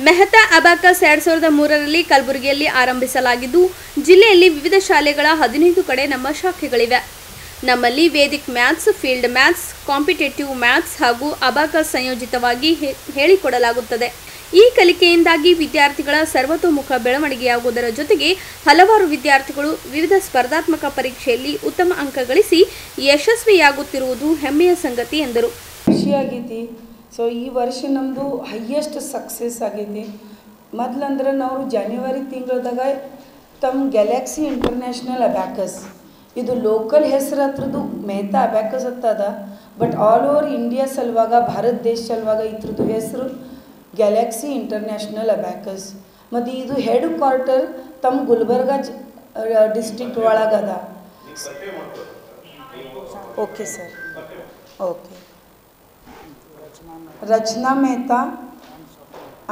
ಮೆಹ್ತಾ ಅಬಾಕಸ್ 2003ರಲ್ಲಿ ಕಲಬುರಗಿಯಲ್ಲಿ ಆರಂಭಿಸಲಾಗಿದ್ದು, ಜಿಲ್ಲೆಯಲ್ಲಿ ವಿವಿಧ ಶಾಲೆಗಳ 15 ಕಡೆ ನಮ್ಮ ಶಾಖೆಗಳಿವೆ. ನಮ್ಮಲ್ಲಿ Vedic maths, field maths, competitive maths ಹಾಗೂ ಅಬಾಕಸ್ ಸಂಯೋಜಿತವಾಗಿ ಹೇಳಿಕೊಡಲಾಗುತ್ತದೆ. ಈ ಕಲಿಕೆಯಿಂದಾಗಿ ವಿದ್ಯಾರ್ಥಿಗಳ ಸರ್ವತೋಮುಖ ಬೆಳವಣಿಗೆಯಾಗುವುದರ ಜೊತೆಗೆ ಹಲವಾರು ವಿದ್ಯಾರ್ಥಿಗಳು ವಿವಿಧ ಸ್ಪರ್ಧಾತ್ಮಕ ಪರೀಕ್ಷೆಯಲ್ಲಿ ಉತ್ತಮ ಅಂಕ ಗಳಿಸಿ ಯಶಸ್ವಿಯಾಗುತ್ತಿರುವುದು ಹೆಮ್ಮೆಯ ಸಂಗತಿ ಎಂದರು. ಖುಷಿಯಾಗೈತಿ. ಸೊ ಈ ವರ್ಷ ನಮ್ಮದು ಹೈಯೆಸ್ಟ್ ಸಕ್ಸಸ್ ಆಗೈತಿ. ಮೊದಲಂದ್ರೆ ನಾವು ಜನವರಿ ತಿಂಗಳದಾಗ ತಮ್ಮ ಗ್ಯಾಲಕ್ಸಿ ಇಂಟರ್ನ್ಯಾಷನಲ್ ಅಬ್ಯಾಕಸ್, ಇದು ಲೋಕಲ್ ಹೆಸರು ಹತ್ರದ್ದು ಮೆಹ್ತಾ ಅಬ್ಯಾಕಸ್ ಅಂತದ, ಬಟ್ ಆಲ್ ಓವರ್ ಇಂಡಿಯಾ ಸಲುವಾಗ, ಭಾರತ ದೇಶ ಸಲುವಾಗ ಇದ್ರದ್ದು ಹೆಸರು ಗ್ಯಾಲಕ್ಸಿ ಇಂಟರ್ನ್ಯಾಷನಲ್ ಅಬ್ಯಾಕಸ್. ಮತ್ತು ಇದು ಹೆಡ್ ಕ್ವಾರ್ಟರ್ ತಮ್ಮ ಗುಲ್ಬರ್ಗ ಡಿಸ್ಟ್ರಿಕ್ಟ್ ಒಳಗದ. Okay sir, okay. Rachna Mehta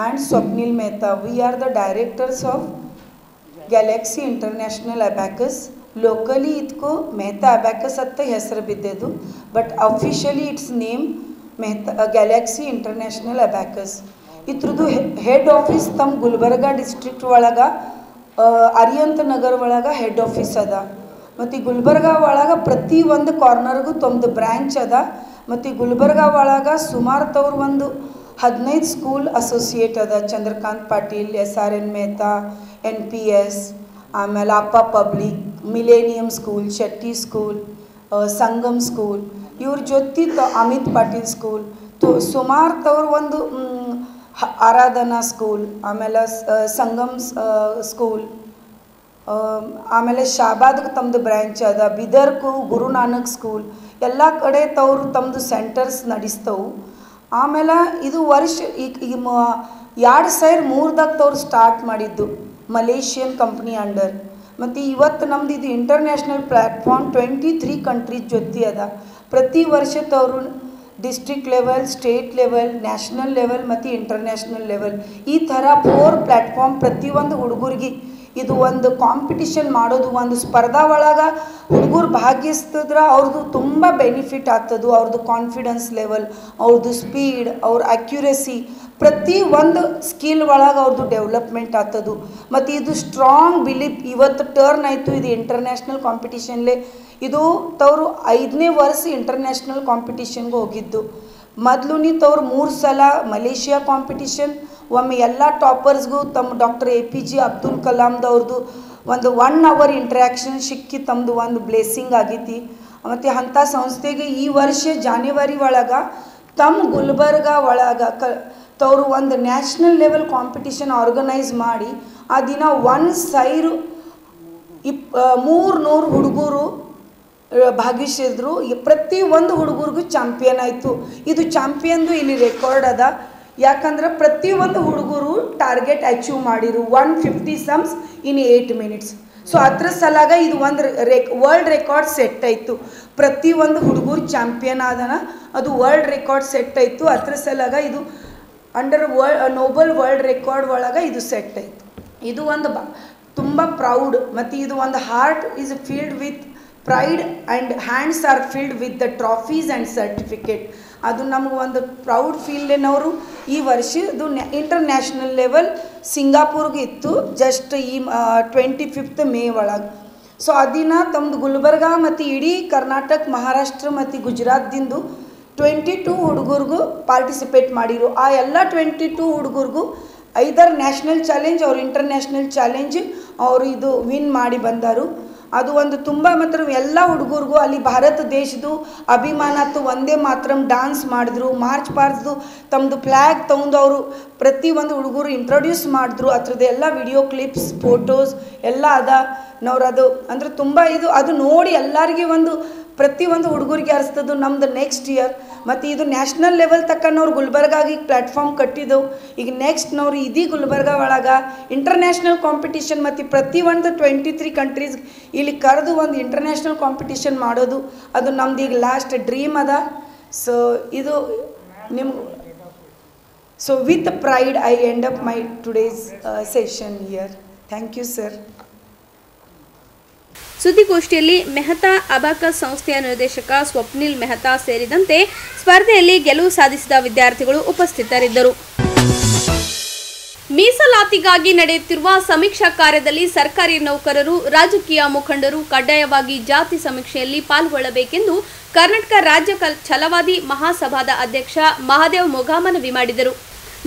and Swapnil Mehta, we are the directors of Galaxy International Abacus. Locally itko Mehta Abacus atta ಹೆಸರು ಬಿದ್ದೆದು, but officially it's name Mehta galaxy international abacus. ಇದ್ರದ್ದು head office ತಮ್ಮ Gulbarga district ಒಳಗೆ ಅರಿಯಂತ ನಗರ ಒಳಗೆ head office ಅದ. ಮತ್ತು ಗುಲ್ಬರ್ಗ ಒಳಗೆ ಪ್ರತಿ ಒಂದು ಕಾರ್ನರ್ಗೂ ತಮ್ಮದು ಬ್ರ್ಯಾಂಚ್ ಅದ. ಮತ್ತು ಗುಲ್ಬರ್ಗ ಒಳಗೆ ಸುಮಾರು ತವ್ರು ಒಂದು 15 ಸ್ಕೂಲ್ ಅಸೋಸಿಯೇಟ್ ಅದ. ಚಂದ್ರಕಾಂತ್ ಪಾಟೀಲ್, SRN ಮೆಹ್ತಾ, NPS, ಆಮೇಲೆ ಅಪ್ಪ public, millennium school, Shetty school, Sangam school, ಇವ್ರ ಜೊತೆ ಅಮಿತ್ ಪಾಟೀಲ್ ಸ್ಕೂಲ್, ಸುಮಾರು ತವ್ರು ಒಂದು ಆರಾಧನಾ ಸ್ಕೂಲ್, ಆಮೇಲೆ ಸಂಗಮ್ ಸ್ಕೂಲ್, ಆಮೇಲೆ ಶಾಬಾದ್ಗೆ ತಮ್ಮದು ಬ್ರ್ಯಾಂಚ್ ಅದ. ಬಿದರ್ಕು ಗುರುನಾನಕ್ ಸ್ಕೂಲ್, ಎಲ್ಲ ಕಡೆ ತವರು ತಮ್ಮದು ಸೆಂಟರ್ಸ್ ನಡೆಸ್ತವು. ಆಮೇಲೆ ಇದು ವರ್ಷ ಈಗ 2003ದಾಗ ತವ್ರು ಸ್ಟಾರ್ಟ್ ಮಾಡಿದ್ದು ಮಲೇಷಿಯನ್ ಕಂಪ್ನಿ ಅಂಡರ್. ಮತ್ತು ಇವತ್ತು ನಮ್ದು ಇದು ಇಂಟರ್ನ್ಯಾಷನಲ್ ಪ್ಲ್ಯಾಟ್ಫಾರ್ಮ್ 23 ಕಂಟ್ರೀಸ್ ಜೊತೆ ಅದ. ಪ್ರತಿ ವರ್ಷ ತವರು district level, state level, national level ಮತ್ತು ಇಂಟರ್ನ್ಯಾಷನಲ್ ಲೆವೆಲ್ ಈ ಥರ 4 ಪ್ಲ್ಯಾಟ್ಫಾರ್ಮ್ ಪ್ರತಿಯೊಂದು ಹುಡುಗರಿಗೆ ಇದು ಒಂದು ಕಾಂಪಿಟಿಷನ್ ಮಾಡೋದು, ಒಂದು ಸ್ಪರ್ಧಾ ಒಳಗೆ ಹುಡುಗರು ಭಾಗಿಸ್ತಿದ್ರೆ ಅವ್ರದ್ದು ತುಂಬ ಬೆನಿಫಿಟ್ ಆಗ್ತದೆ. ಅವ್ರದ್ದು ಕಾನ್ಫಿಡೆನ್ಸ್ ಲೆವೆಲ್, ಅವ್ರದ್ದು ಸ್ಪೀಡ್, ಅವ್ರ ಅಕ್ಯುರಸಿ, ಪ್ರತಿ ಒಂದು ಸ್ಕಿಲ್ ಒಳಗೆ ಅವ್ರದ್ದು ಡೆವಲಪ್ಮೆಂಟ್ ಆಗ್ತದೆ. ಮತ್ತು ಇದು ಸ್ಟ್ರಾಂಗ್ ಬಿಲೀಫ್ ಇವತ್ತು ಟರ್ನ್ ಆಯಿತು. ಇದು ಇಂಟರ್ನ್ಯಾಷನಲ್ ಕಾಂಪಿಟಿಷನ್ಲೇ ಇದು ತವರು 5ನೇ ವರ್ಷ ಇಂಟರ್ನ್ಯಾಷನಲ್ ಕಾಂಪಿಟಿಷನ್ಗೆ ಹೋಗಿದ್ದು. ಮೊದಲು ತವ್ರು 3 ಸಲ ಮಲೇಷಿಯಾ ಕಾಂಪಿಟಿಷನ್, ಒಮ್ಮೆ ಎಲ್ಲ ಟಾಪರ್ಸ್ಗೂ ತಮ್ಮ ಡಾಕ್ಟರ್ APJ ಅಬ್ದುಲ್ ಕಲಾಮ್ದವ್ರದ್ದು ಒಂದು 1 ಅವರ್ ಇಂಟ್ರ್ಯಾಕ್ಷನ್ ಸಿಕ್ಕಿ ತಮ್ಮದು ಒಂದು ಬ್ಲೆಸ್ಸಿಂಗ್ ಆಗೈತಿ. ಮತ್ತು ಅಂಥ ಸಂಸ್ಥೆಗೆ ಈ ವರ್ಷ ಜಾನ್ವರಿ ಒಳಗೆ ತಮ್ಮ ಗುಲ್ಬರ್ಗ ಒಳಗೆ ತವರು ಒಂದು ನ್ಯಾಷನಲ್ ಲೆವೆಲ್ ಕಾಂಪಿಟಿಷನ್ ಆರ್ಗನೈಸ್ ಮಾಡಿ ಆ ದಿನ 1 ಸೈರು 300 ಹುಡುಗರು ಭಾಗಿಸಿದ್ರು. ಪ್ರತಿ ಒಂದು ಹುಡುಗರಿಗೂ ಚಾಂಪಿಯನ್ ಆಯಿತು. ಇದು ಚಾಂಪಿಯನ್ದು ಇಲ್ಲಿ ರೆಕಾರ್ಡ್ ಅದ. ಯಾಕಂದ್ರೆ ಪ್ರತಿಯೊಂದು ಹುಡುಗರು ಟಾರ್ಗೆಟ್ ಅಚೀವ್ ಮಾಡಿರು 150 ಸಮ್ಸ್ ಇನ್ 8 ಮಿನಿಟ್ಸ್. ಸೊ ಅದ್ರ ಸಲಾಗ ಇದು ಒಂದು ವರ್ಲ್ಡ್ ರೆಕಾರ್ಡ್ ಸೆಟ್ ಆಯಿತು. ಪ್ರತಿಯೊಂದು ಹುಡುಗರು ಚಾಂಪಿಯನ್ ಆದನ, ಅದು ವರ್ಲ್ಡ್ ರೆಕಾರ್ಡ್ ಸೆಟ್ ಆಯಿತು. ಅದ್ರ ಸಲಾಗ ಇದು ಅಂಡರ್ ನೋಬಲ್ ವರ್ಲ್ಡ್ ರೆಕಾರ್ಡ್ ಒಳಗೆ ಇದು ಸೆಟ್ ಆಯಿತು. ಇದು ಒಂದು ತುಂಬ ಪ್ರೌಡ್. ಮತ್ತು ಇದು ಒಂದು heart is filled with pride and hands are filled with the trophies and certificate. ಅದು ನಮ್ಗೆ ಒಂದು ಪ್ರೌಡ್ ಫೀಲ್ನವರು ಈ ವರ್ಷದ್ದು ಇಂಟರ್ನ್ಯಾಷನಲ್ ಲೆವೆಲ್ ಸಿಂಗಾಪುರ್ಗೆ ಇತ್ತು ಜಸ್ಟ್ ಈ 25 ಮೇ ಒಳಗೆ. ಸೊ ಅದಿನ ತಮ್ಮದು ಗುಲ್ಬರ್ಗ ಮತ್ತು ಇಡೀ ಕರ್ನಾಟಕ, ಮಹಾರಾಷ್ಟ್ರ ಮತ್ತು ಗುಜರಾತ್ದಿಂದು 22 ಹುಡುಗರಿಗೂ ಪಾರ್ಟಿಸಿಪೇಟ್ ಮಾಡಿರು. ಆ ಎಲ್ಲ 22 ಹುಡುಗರಿಗೂ ಐದರ್ ನ್ಯಾಷನಲ್ ಚಾಲೆಂಜ್ ಅವ್ರು ಇಂಟರ್ನ್ಯಾಷನಲ್ ಚಾಲೆಂಜ್ ಅವರು ಇದು ವಿನ್ ಮಾಡಿ ಬಂದರು. ಅದು ಒಂದು ತುಂಬ ಮಾತ್ರ ಎಲ್ಲ ಹುಡುಗರಿಗೂ ಅಲ್ಲಿ ಭಾರತ ದೇಶದ್ದು ಅಭಿಮಾನತ್ತು ಒಂದೇ ಮಾತ್ರ ಡಾನ್ಸ್ ಮಾಡಿದ್ರು, ಮಾರ್ಚ್ ಪಾಸ್ದು ತಮ್ಮದು ಫ್ಲ್ಯಾಗ್ ತೊಗೊಂಡು ಅವರು ಪ್ರತಿಯೊಂದು ಹುಡುಗರು ಇಂಟ್ರೊಡ್ಯೂಸ್ ಮಾಡಿದ್ರು. ಅದ್ರದ್ದು ಎಲ್ಲ ವಿಡಿಯೋ ಕ್ಲಿಪ್ಸ್, ಫೋಟೋಸ್ ಎಲ್ಲ ಅದ. ನಾವ್ರದು ಅಂದರೆ ತುಂಬ ಇದು ಅದು ನೋಡಿ ಎಲ್ಲರಿಗೆ ಒಂದು ಪ್ರತಿಯೊಂದು ಹುಡುಗರಿಗೆ ಅನಿಸ್ತದು ನಮ್ದು ನೆಕ್ಸ್ಟ್ ಇಯರ್. ಮತ್ತು ಇದು ನ್ಯಾಷನಲ್ ಲೆವೆಲ್ ತಕ್ಕ ನಾವು ಗುಲ್ಬರ್ಗಾಗಿ ಪ್ಲ್ಯಾಟ್ಫಾರ್ಮ್ ಕಟ್ಟಿದ್ದೆವು. ಈಗ ನೆಕ್ಸ್ಟ್ ನಾವು ಇದೀ ಗುಲ್ಬರ್ಗ ಒಳಗೆ ಇಂಟರ್ನ್ಯಾಷನಲ್ ಕಾಂಪಿಟೇಷನ್ ಮತ್ತು ಪ್ರತಿಯೊಂದು 23 ಕಂಟ್ರೀಸ್ ಇಲ್ಲಿ ಕರೆದು ಒಂದು ಇಂಟರ್ನ್ಯಾಷನಲ್ ಕಾಂಪಿಟೇಷನ್ ಮಾಡೋದು ಅದು ನಮ್ದು ಈಗ ಲಾಸ್ಟ್ ಡ್ರೀಮ್ ಅದ. ಸೊ ಇದು ನಿಮ್ಗೆ so with pride I end up my today's session here. Thank you sir. ಸುದ್ದಿಗೋಷ್ಠಿಯಲ್ಲಿ ಮೆಹತಾ ಅಬಾಕಸ್ ಸಂಸ್ಥೆಯ ನಿರ್ದೇಶಕ ಸ್ವಪ್ನಿಲ್ ಮೆಹತಾ ಸೇರಿದಂತೆ ಸ್ಪರ್ಧೆಯಲ್ಲಿ ಗೆಲುವು ಸಾಧಿಸಿದ ವಿದ್ಯಾರ್ಥಿಗಳು ಉಪಸ್ಥಿತರಿದ್ದರು. ಮೀಸಲಾತಿಗಾಗಿ ನಡೆಯುತ್ತಿರುವ ಸಮೀಕ್ಷಾ ಕಾರ್ಯದಲ್ಲಿ ಸರ್ಕಾರಿ ನೌಕರರು, ರಾಜಕೀಯ ಮುಖಂಡರು ಕಡ್ಡಾಯವಾಗಿ ಜಾತಿ ಸಮೀಕ್ಷೆಯಲ್ಲಿ ಪಾಲ್ಗೊಳ್ಳಬೇಕೆಂದು ಕರ್ನಾಟಕ ರಾಜ್ಯ ಛಲವಾದಿ ಮಹಾಸಭಾದ ಅಧ್ಯಕ್ಷ ಮಹಾದೇವ್ ಮೊಘಾ ಮನವಿ ಮಾಡಿದರು.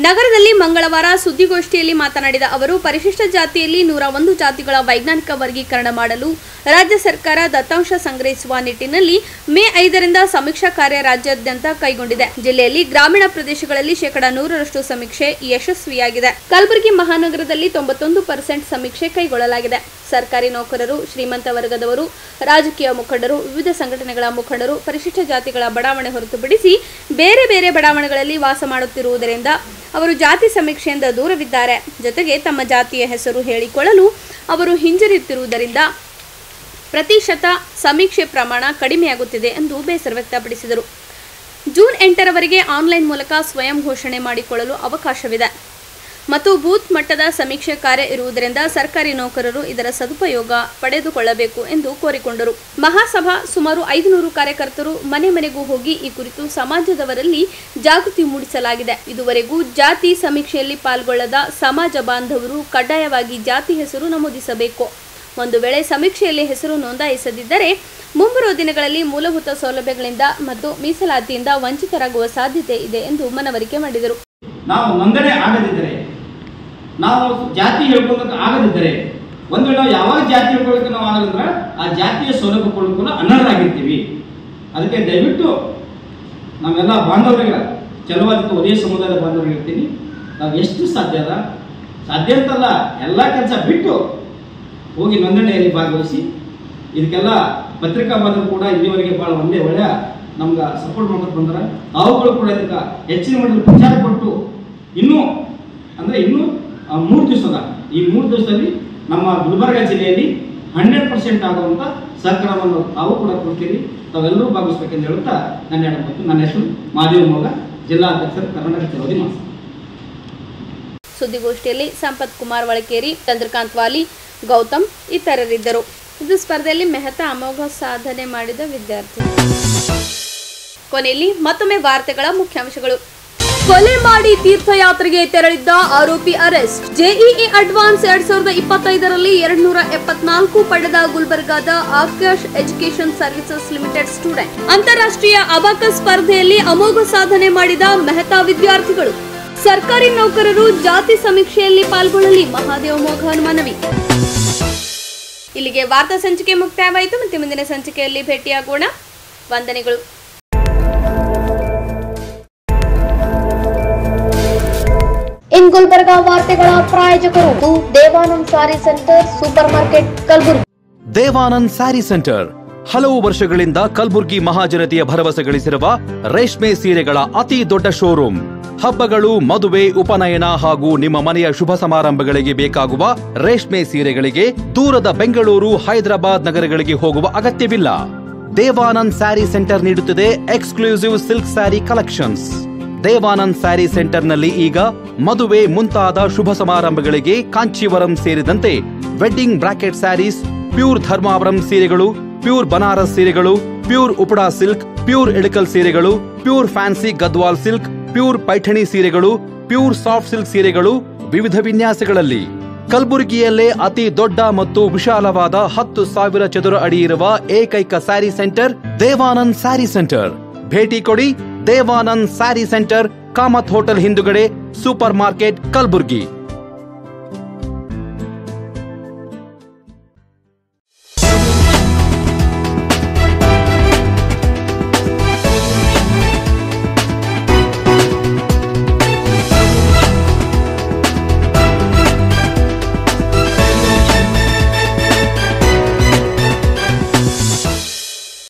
ನಗರದಲ್ಲಿ ಮಂಗಳವಾರ ಸುದ್ದಿಗೋಷ್ಠಿಯಲ್ಲಿ ಮಾತನಾಡಿದ ಅವರು, ಪರಿಶಿಷ್ಟ ಜಾತಿಯಲ್ಲಿ 101 ಜಾತಿಗಳ ವೈಜ್ಞಾನಿಕ ವರ್ಗೀಕರಣ ಮಾಡಲು ರಾಜ್ಯ ಸರ್ಕಾರ ದತ್ತಾಂಶ ಸಂಗ್ರಹಿಸುವ ನಿಟ್ಟಿನಲ್ಲಿ ಮೇ 5ರಿಂದ ಸಮೀಕ್ಷಾ ಕಾರ್ಯ ರಾಜ್ಯಾದ್ಯಂತ ಕೈಗೊಂಡಿದೆ. ಜಿಲ್ಲೆಯಲ್ಲಿ ಗ್ರಾಮೀಣ ಪ್ರದೇಶಗಳಲ್ಲಿ 100% ಸಮೀಕ್ಷೆ ಯಶಸ್ವಿಯಾಗಿದೆ. ಕಲಬುರಗಿ ಮಹಾನಗರದಲ್ಲಿ 91% ಸಮೀಕ್ಷೆ ಕೈಗೊಳ್ಳಲಾಗಿದೆ. ಸರ್ಕಾರಿ ನೌಕರರು, ಶ್ರೀಮಂತ ವರ್ಗದವರು, ರಾಜಕೀಯ ಮುಖಂಡರು, ವಿವಿಧ ಸಂಘಟನೆಗಳ ಮುಖಂಡರು ಪರಿಶಿಷ್ಟ ಜಾತಿಗಳ ಬಡಾವಣೆ ಹೊರತುಪಡಿಸಿ ಬೇರೆ ಬೇರೆ ಬಡಾವಣೆಗಳಲ್ಲಿ ವಾಸ ಮಾಡುತ್ತಿರುವುದರಿಂದ ಅವರು ಜಾತಿ ಸಮೀಕ್ಷೆಯಿಂದ ದೂರವಿದ್ದಾರೆ. ಜೊತೆಗೆ ತಮ್ಮ ಜಾತಿಯ ಹೆಸರು ಹೇಳಿಕೊಳ್ಳಲು ಅವರು ಹಿಂಜರಿಯುತ್ತಿರುವುದರಿಂದ ಪ್ರತಿಶತ ಸಮೀಕ್ಷೆ ಪ್ರಮಾಣ ಕಡಿಮೆಯಾಗುತ್ತಿದೆ ಎಂದು ಬೇಸರ ವ್ಯಕ್ತಪಡಿಸಿದರು. ಜೂನ್ 8ರವರೆಗೆ ಆನ್ಲೈನ್ ಮೂಲಕ ಸ್ವಯಂ ಘೋಷಣೆ ಮಾಡಿಕೊಳ್ಳಲು ಅವಕಾಶವಿದೆ ಮತ್ತು ಬೂತ್ ಮಟ್ಟದ ಸಮೀಕ್ಷೆ ಕಾರ್ಯ ಇರುವುದರಿಂದ ಸರ್ಕಾರಿ ನೌಕರರು ಇದರ ಸದುಪಯೋಗ ಪಡೆದುಕೊಳ್ಳಬೇಕು ಎಂದು ಕೋರಿಕೊಂಡರು. ಮಹಾಸಭಾ ಸುಮಾರು 500 ಕಾರ್ಯಕರ್ತರು ಮನೆ ಮನೆಗೂ ಹೋಗಿ ಈ ಕುರಿತು ಸಮಾಜದವರಲ್ಲಿ ಜಾಗೃತಿ ಮೂಡಿಸಲಾಗಿದೆ. ಇದುವರೆಗೂ ಜಾತಿ ಸಮೀಕ್ಷೆಯಲ್ಲಿ ಪಾಲ್ಗೊಳ್ಳದ ಸಮಾಜ ಬಾಂಧವರು ಕಡ್ಡಾಯವಾಗಿ ಜಾತಿ ಹೆಸರು ನಮೂದಿಸಬೇಕು. ಒಂದು ವೇಳೆ ಸಮೀಕ್ಷೆಯಲ್ಲಿ ಹೆಸರು ನೋಂದಾಯಿಸದಿದ್ದರೆ ಮುಂಬರುವ ದಿನಗಳಲ್ಲಿ ಮೂಲಭೂತ ಸೌಲಭ್ಯಗಳಿಂದ ಮತ್ತು ಮೀಸಲಾತಿಯಿಂದ ವಂಚಿತರಾಗುವ ಸಾಧ್ಯತೆ ಇದೆ ಎಂದು ಮನವರಿಕೆ ಮಾಡಿದರು. ನಾವು ನೋಂದಣಿ ಆಗದಿದ್ದರೆ, ನಾವು ಜಾತಿ ಹೇಳ್ಕೊಳ್ಳೋಕೆ ಆಗದಿದ್ದರೆ, ಒಂದು ವೇಳೆ ನಾವು ಯಾವಾಗ ಜಾತಿ ಹೇಳ್ಕೊಳ್ಳೋಕೆ ನಾವು ಆಗದಿದ್ರೆ ಆ ಜಾತಿಯ ಸೌಲಭ್ಯ ಕೊಳ್ಳೋಕೆ ಅನರ್ಹರಾಗಿರ್ತೀವಿ. ಅದಕ್ಕೆ ದಯವಿಟ್ಟು ನಾವೆಲ್ಲ ಬಾಂಧವರಿಗೆ, ಚಲವಾದಿತ ಉದಯ ಸಮುದಾಯದ ಬಾಂಧವರಿಗೆ ಹೇಳ್ತೀನಿ, ನಾವು ಎಷ್ಟು ಸಾಧ್ಯ ಅಂತಲ್ಲ ಎಲ್ಲ ಕೆಲಸ ಬಿಟ್ಟು ಹೋಗಿ ನೋಂದಣಿಯಲ್ಲಿ ಭಾಗವಹಿಸಿ. ಇದಕ್ಕೆಲ್ಲ ಪತ್ರಿಕಾ ಮಾಧ್ಯಮ ಕೂಡ ಇಲ್ಲಿವರೆಗೆ ಭಾಳ ಒಳ್ಳೆಯ ನಮ್ಗೆ ಸಪೋರ್ಟ್ ಮಾಡ್ಕೊಂಡು ಬಂದ್ರೆ ತಾವುಗಳು ಕೂಡ ಇದಕ್ಕೆ ಹೆಚ್ಚಿನ ಮಟ್ಟದಲ್ಲಿ ಪ್ರಚಾರ ಕೊಟ್ಟು ಇನ್ನೂ 3 ದಿವಸದ ಈ 3 ದಿವಸದಲ್ಲಿ ನಮ್ಮ ಗುಲ್ಬರ್ಗ ಜಿಲ್ಲೆಯಲ್ಲಿ 100% ಆಗುವಂಥ ಸಹಕಾರವನ್ನು ತಾವು ಕೂಡ ಕೊಡ್ತೀರಿ. ತಾವೆಲ್ಲರೂ ಭಾಗವಹಿಸಬೇಕೆಂದು ಹೇಳುತ್ತಾ ನನ್ನ ಹೆಸರು ಮಹಾದೇವ್ ಮೊಘಾ, ಜಿಲ್ಲಾಧ್ಯಕ್ಷರು, ಕರ್ನಾಟಕ ಚಲವಾದಿ ಮಹಾಸಭಾ. ಸುದ್ದಿಗೋಷ್ಠಿಯಲ್ಲಿ ಸಂಪತ್ ಕುಮಾರ್ ವಳಕೇರಿ, ಚಂದ್ರಕಾಂತ್ ವಾಲಿ, ಗೌತಮ್ ಇತರರಿದ್ದರು. ಇದು ಸ್ಪರ್ಧೆಯಲ್ಲಿ ಮೆಹತಾ ಅಮೋಘ ಸಾಧನೆ ಮಾಡಿದ ವಿದ್ಯಾರ್ಥಿ. ಕೊನೆಯಲ್ಲಿ ಮತ್ತೊಮ್ಮೆ ವಾರ್ತೆಗಳ ಮುಖ್ಯಾಂಶಗಳು. ಕೊಲೆ ಮಾಡಿ ತೀರ್ಥಯಾತ್ರೆಗೆ ತೆರಳಿದ್ದ ಆರೋಪಿ ಅರೆಸ್ಟ್. ಜೆಇಇ ಅಡ್ವಾನ್ಸ್ 2025ರಲ್ಲಿ 274 ಪಡೆದ ಗುಲ್ಬರ್ಗಾದ Aakash education services limited student. ಅಂತಾರಾಷ್ಟ್ರೀಯ ಅಬಾಕಸ್ ಸ್ಪರ್ಧೆಯಲ್ಲಿ ಅಮೋಘ ಸಾಧನೆ ಮಾಡಿದ ಮೆಹತಾ ವಿದ್ಯಾರ್ಥಿಗಳು. ಸರ್ಕಾರಿ ನೌಕರರು ಜಾತಿ ಸಮೀಕ್ಷೆಯಲ್ಲಿ ಪಾಲ್ಗೊಳ್ಳಲಿ, ಮಹಾದೇವ್ ಮೊಘಾನ್ ಮನವಿ. ಇಲ್ಲಿಗೆ ವಾರ್ತಾ ಸಂಚಿಕೆ ಮುಕ್ತಾಯವಾಯಿತು. ಮತ್ತೆ ಮುಂದಿನ ಸಂಚಿಕೆಯಲ್ಲಿ ಭೇಟಿಯಾಗೋಣ. ವಂದನೆಗಳು. ಇನ್ ಗುಲ್ಬರ್ಗಾ ವಾರ್ತೆಗಳ ಪ್ರಾಯೋಜಕರು Devanand sari centre, super market, Kalaburagi. Devanand sari centre ಹಲವು ವರ್ಷಗಳಿಂದ ಕಲಬುರ್ಗಿ ಮಹಾಜನತೆಯ ಭರವಸೆ ಗಳಿಸಿರುವ ರೇಷ್ಮೆ ಸೀರೆಗಳ ಅತಿ ದೊಡ್ಡ ಶೋರೂಮ್. ಹಬ್ಬಗಳು, ಮದುವೆ, ಉಪನಯನ ಹಾಗೂ ನಿಮ್ಮ ಮನೆಯ ಶುಭ ಸಮಾರಂಭಗಳಿಗೆ ಬೇಕಾಗುವ ರೇಷ್ಮೆ ಸೀರೆಗಳಿಗೆ ದೂರದ ಬೆಂಗಳೂರು, ಹೈದರಾಬಾದ್ ನಗರಗಳಿಗೆ ಹೋಗುವ ಅಗತ್ಯವಿಲ್ಲ. ದೇವಾನಂದ್ ಸ್ಯಾರಿ ಸೆಂಟರ್ ನೀಡುತ್ತಿದೆ exclusive silk sari collections. Devanand sari ಸೆಂಟರ್ನಲ್ಲಿ ಈಗ ಮದುವೆ ಮುಂತಾದ ಶುಭ ಸಮಾರಂಭಗಳಿಗೆ ಕಾಂಚೀವರಂ ಸೇರಿದಂತೆ wedding brocade saris, pure Dharmavaram ಸೀರೆಗಳು, ಪ್ಯೂರ್ ಬನಾರಸ್ ಸೀರೆಗಳು, pure Uppada silk, pure Ilkal ಸೀರೆಗಳು, pure fancy Gadwal silk, pure Paithani ಸೀರೆಗಳು, ಪ್ಯೂರ್ ಸಾಫ್ಟ್ ಸಿಲ್ಕ್ ಸೀರೆಗಳು ವಿವಿಧ ವಿನ್ಯಾಸಗಳಲ್ಲಿ. ಕಲಬುರಗಿಯಲ್ಲೇ ಅತಿ ದೊಡ್ಡ ಮತ್ತು ವಿಶಾಲವಾದ 10,000 ಚದುರ ಅಡಿ ಇರುವ ಏಕೈಕ ಸ್ಯಾರಿ ಸೆಂಟರ್ ದೇವಾನಂದ್ ಸ್ಯಾರಿ ಸೆಂಟರ್. ಭೇಟಿ ಕೊಡಿ. ದೇವಾನಂದ್ ಸ್ಯಾರಿ ಸೆಂಟರ್, ಕಾಮತ್ ಹೋಟೆಲ್ ಹಿಂದುಗಡೆ, ಸೂಪರ್ ಮಾರ್ಕೆಟ್, ಕಲಬುರಗಿ.